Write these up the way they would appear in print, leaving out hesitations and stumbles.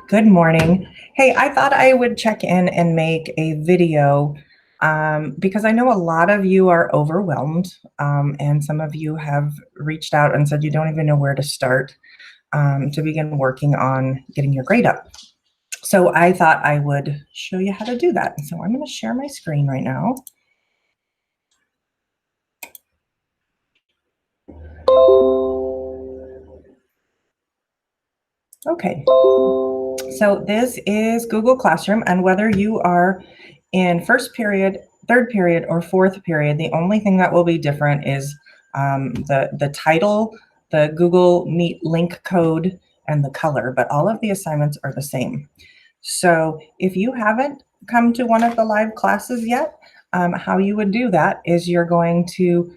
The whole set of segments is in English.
Good morning. Hey, I thought I would check in and make a video because I know a lot of you are overwhelmed, and some of you have reached out and said you don't even know where to start to begin working on getting your grade up. So I thought I would show you how to do that. So I'm going to share my screen right now. Okay, so this is Google Classroom, and whether you are in first period, third period, or fourth period, the only thing that will be different is the title, the Google Meet link code, and the color, but all of the assignments are the same. So if you haven't come to one of the live classes yet, how you would do that is you're going to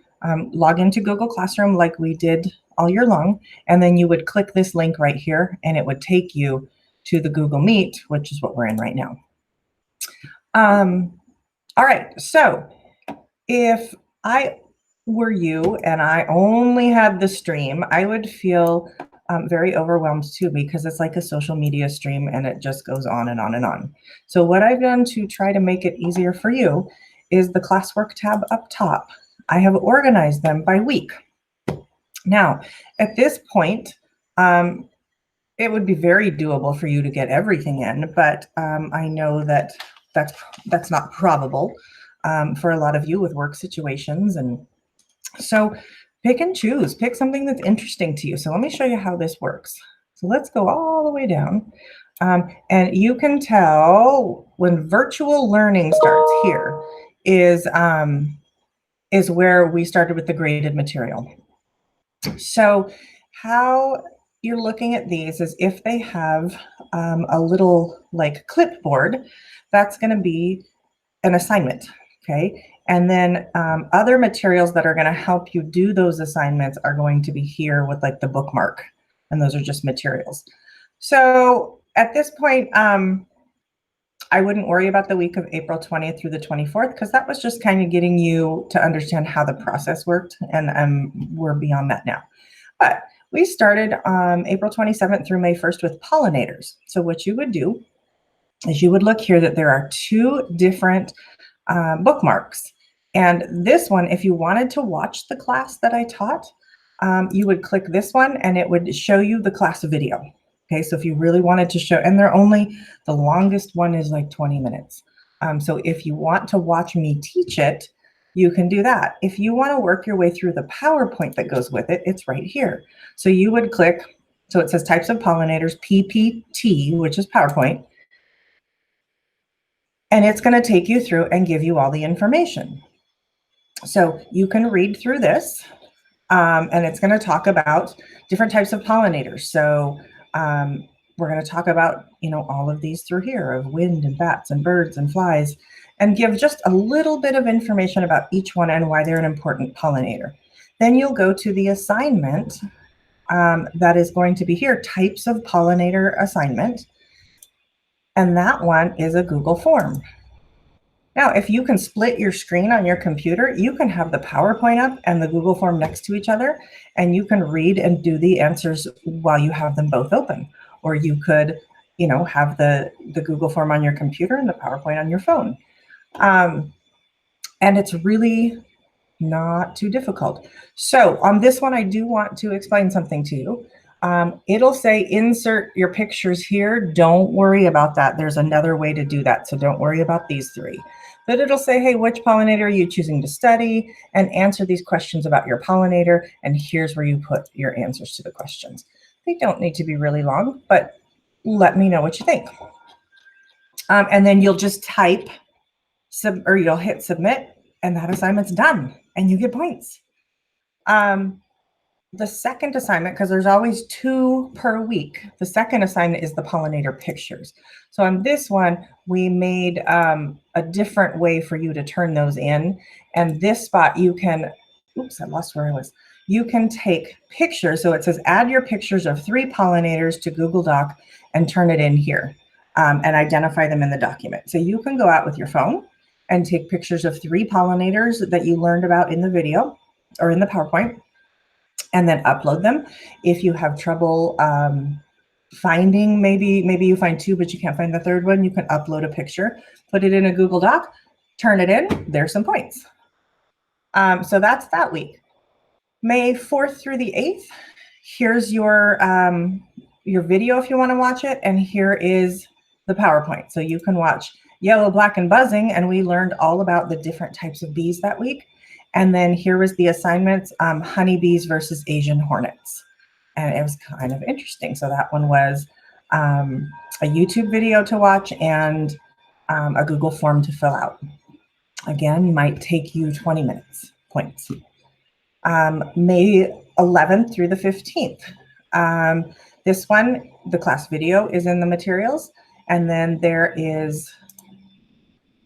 log into Google Classroom like we did all year long, and then you would click this link right here, and it would take you to the Google Meet, which is what we're in right now. All right, so if I were you and I only had the stream, I would feel very overwhelmed too, because it's like a social media stream and it just goes on and on and on. So what I've done to try to make it easier for you is the classwork tab up top. I have organized them by week. Now, at this point, it would be very doable for you to get everything in, but I know that that's not probable for a lot of you with work situations. And so pick and choose, pick something that's interesting to you. So let me show you how this works. So let's go all the way down. And you can tell when virtual learning starts here is where we started with the graded material. So how you're looking at these is if they have a little like clipboard, that's going to be an assignment, okay? And then other materials that are going to help you do those assignments are going to be here with like the bookmark, and those are just materials. So at this point, I wouldn't worry about the week of April 20th through the 24th, because that was just kind of getting you to understand how the process worked, and we're beyond that now. But we started April 27th through May 1st with pollinators. So what you would do is you would look here that there are two different bookmarks. And this one, if you wanted to watch the class that I taught, you would click this one and it would show you the class video. Okay, so if you really wanted to show, and the longest one is like 20 minutes. So if you want to watch me teach it, you can do that. If you want to work your way through the PowerPoint that goes with it, it's right here. So you would click, so it says types of pollinators, PPT, which is PowerPoint. And it's going to take you through and give you all the information. So you can read through this, and it's going to talk about different types of pollinators. So we're going to talk about, all of these through here of wind and bats and birds and flies, and give just a little bit of information about each one and why they're an important pollinator. Then you'll go to the assignment that is going to be here, types of pollinator assignment. And that one is a Google form. Now, if you can split your screen on your computer, you can have the PowerPoint up and the Google form next to each other, and you can read and do the answers while you have them both open. Or you could, have the Google form on your computer and the PowerPoint on your phone. And it's really not too difficult. So on this one, I do want to explain something to you. It'll say insert your pictures here. Don't worry about that. There's another way to do that. So don't worry about these three. But it'll say, hey, which pollinator are you choosing to study? And answer these questions about your pollinator. And here's where you put your answers to the questions. They don't need to be really long, but let me know what you think. And then you'll just type, or you'll hit submit, and that assignment's done, and you get points. The second assignment, because there's always 2 per week, the second assignment is the pollinator pictures. So on this one, we made a different way for you to turn those in. And this spot you can, oops, I lost where I was. You can take pictures. So it says add your pictures of 3 pollinators to Google Doc and turn it in here and identify them in the document. So you can go out with your phone and take pictures of 3 pollinators that you learned about in the video or in the PowerPoint, and then upload them. If you have trouble finding, maybe you find two, but you can't find the third one, you can upload a picture, put it in a Google Doc, turn it in, there's some points. So that's that week. May 4th through the 8th, here's your video if you want to watch it, and here is the PowerPoint. So you can watch Yellow, Black, and Buzzing, and we learned all about the different types of bees that week. And then here was the assignments, honeybees versus Asian hornets. And it was kind of interesting. So that one was a YouTube video to watch and a Google form to fill out. Again, might take you 20 minutes, points. May 11th through the 15th. This one, the class video is in the materials. And then there is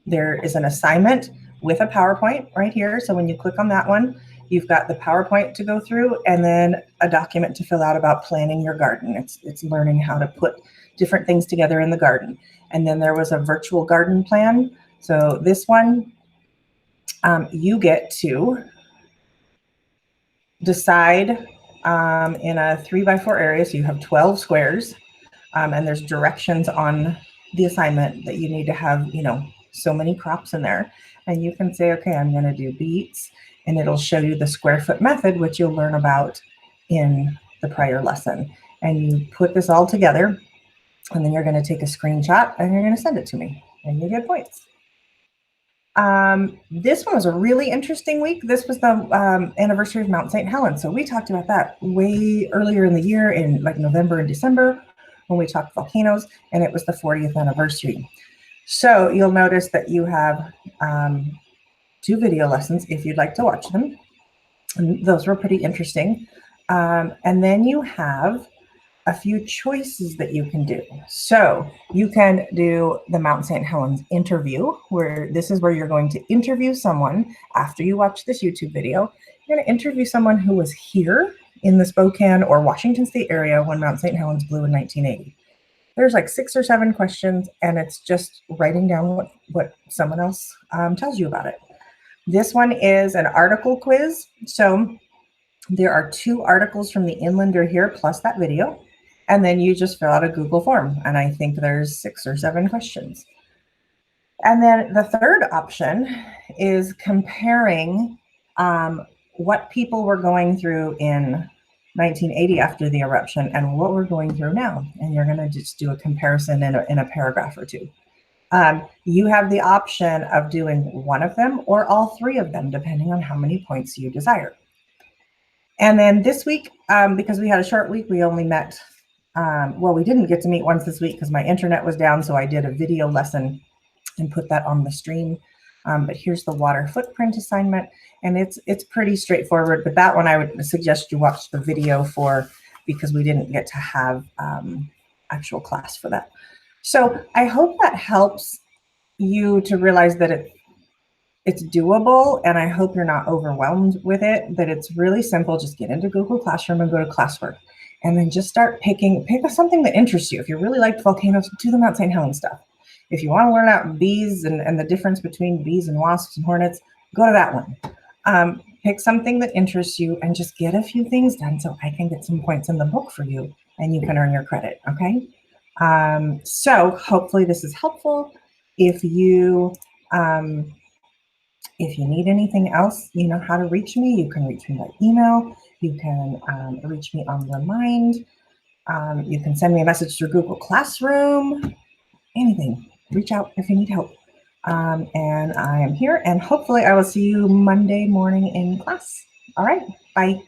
an assignment with a PowerPoint right here. So when you click on that one, you've got the PowerPoint to go through and then a document to fill out about planning your garden. It's learning how to put different things together in the garden. And then there was a virtual garden plan. So this one, you get to decide in a 3x4 area. So you have 12 squares and there's directions on the assignment that you need to have, so many crops in there. And you can say, okay, I'm going to do beets, and it'll show you the square foot method, which you'll learn about in the prior lesson. And you put this all together, and then you're going to take a screenshot and you're going to send it to me, and you get points. This one was a really interesting week. This was the anniversary of Mount St. Helens. So we talked about that way earlier in the year in like November and December when we talked volcanoes, and it was the 40th anniversary. So you'll notice that you have 2 video lessons if you'd like to watch them. And those were pretty interesting. And then you have a few choices that you can do. So you can do the Mount St. Helens interview, where this is where you're going to interview someone after you watch this YouTube video. You're going to interview someone who was here in the Spokane or Washington State area when Mount St. Helens blew in 1980. There's like 6 or 7 questions, and it's just writing down what someone else tells you about it. This one is an article quiz. So there are 2 articles from the Inlander here, plus that video. And then you just fill out a Google form. And I think there's 6 or 7 questions. And then the third option is comparing what people were going through in 1980 after the eruption and what we're going through now. And you're going to just do a comparison in a paragraph or 2. You have the option of doing one of them or all 3 of them, depending on how many points you desire. And then this week, because we had a short week, we only met, well, we didn't get to meet once this week because my internet was down. So I did a video lesson and put that on the stream. But here's the water footprint assignment, and it's pretty straightforward. But that one I would suggest you watch the video for, because we didn't get to have actual class for that. So I hope that helps you to realize that it's doable, and I hope you're not overwhelmed with it, that it's really simple. Just get into Google Classroom and go to classwork, and then just start pick something that interests you. If you really liked volcanoes, do the Mount St. Helens stuff. If you want to learn about bees and the difference between bees and wasps and hornets, go to that one. Pick something that interests you and just get a few things done so I can get some points in the book for you and you can earn your credit, okay? So hopefully this is helpful. If you need anything else, you know how to reach me. You can reach me by email. You can reach me on Remind. You can send me a message through Google Classroom. Anything. Reach out if you need help. And I am here, and hopefully I will see you Monday morning in class. All right, bye.